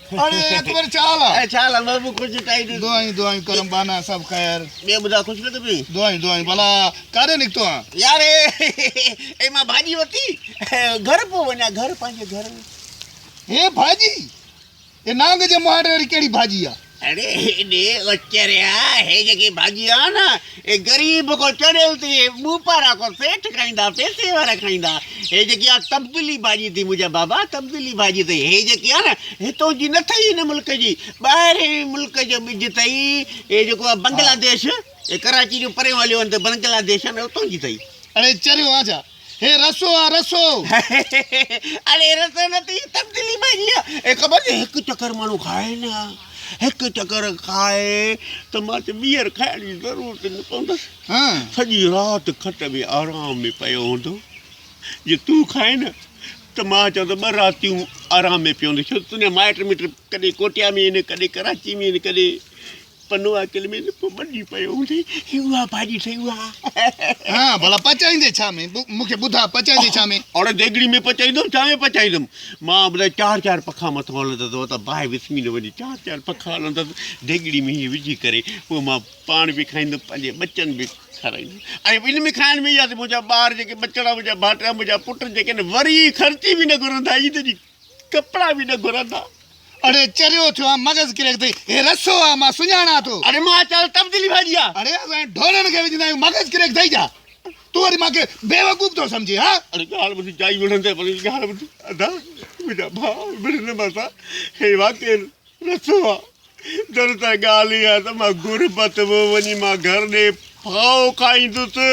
अरे अकबर चाल चाल बाबू कुछ टाइट दुआई दुआई करम बाना सब खैर बे बुधा खुश न भी दुआई दुआई भला कारे निकतो आ यार ए मां भाजी होती घर पो वना घर पांजे घर हे भाजी ए नांग जे मोहाड़े वाली केड़ी भाजी आ अरे ने ओचरिया हे जकी भाजी आ ना ए गरीब को चढ़ेल थी मुपारा को सेठ खाइंदा पैसे वाला खाइंदा हे जकी आ तब्दीली भाजी थी मुजा बाबा तब्दीली भाजी थी हे जकी आ ना हे तो जी न थई न मुल्क जी बाहरे मुल्क जो बिज थई ए जको बांग्लादेश ए कराची जो परे वालियो त बांग्लादेश न तो जी थई अरे चरियो आजा हे रसो आ रसो अरे रसो न थी तब्दीली भाजी आ ए खबर एक चक्कर मानो खाए ना एक चक्कर खाए तो मां बीयर खाइण जी ज़रूरत न पवंदसि हां सॼी राति खट में आराम में पियो हूंदो जे तूं खाए न त मां चवां त ॿ रातियूं आराम में पियो हूंदो छो तुंहिंजा माइट मिट कॾहिं कोटिया में आहिनि कॾहिं कराची में आहिनि कॾहिं पनवा किल में पोइ ॿधी पियो हूंदी उहा भाॼी ठही उहा हां भला पचाईंदे छा में मूंखे ॿुधा पचाईंदे छा में और देगड़ी में पचाईंदुमि छा में पचाईंदुमि मां ॿुधाए चारि चारि पखा मथां हलंदसि त बाहि विसमी न वञी चारि चारि पखा हलंदसि देगड़ी में हीअं विझी करे पोइ मां पाण बि खाईंदुमि पंहिंजे बचनि बि खाराईंदुमि ऐं इन में खाइण में इहा मुंहिंजा ॿार जेके बचड़ा मुंहिंजा भाइटा मुंहिंजा पुट जेके आहिनि वरी ख़र्ची बि न घुरंदा ईद जी कपिड़ा बि न घुरंदा अरे चरियो थियो मगज किरे थई हे रसो आ मां सुञाणा तो अरे मां चल तब्दीली भाजी आ अरे ढोलण के विजंदा मगज किरे थई जा तू वरी मांखे बेवकूफ तो समझी हां अरे गाल बुधी जाई वणंदे पर गाल बुधी अदा मुंहिंजा भाउ बिरन मासा हे वाके रसो आ दर त गाल ई आ त मां गुरबत वो वञी मां घर ॾे पाव खाईंदुसि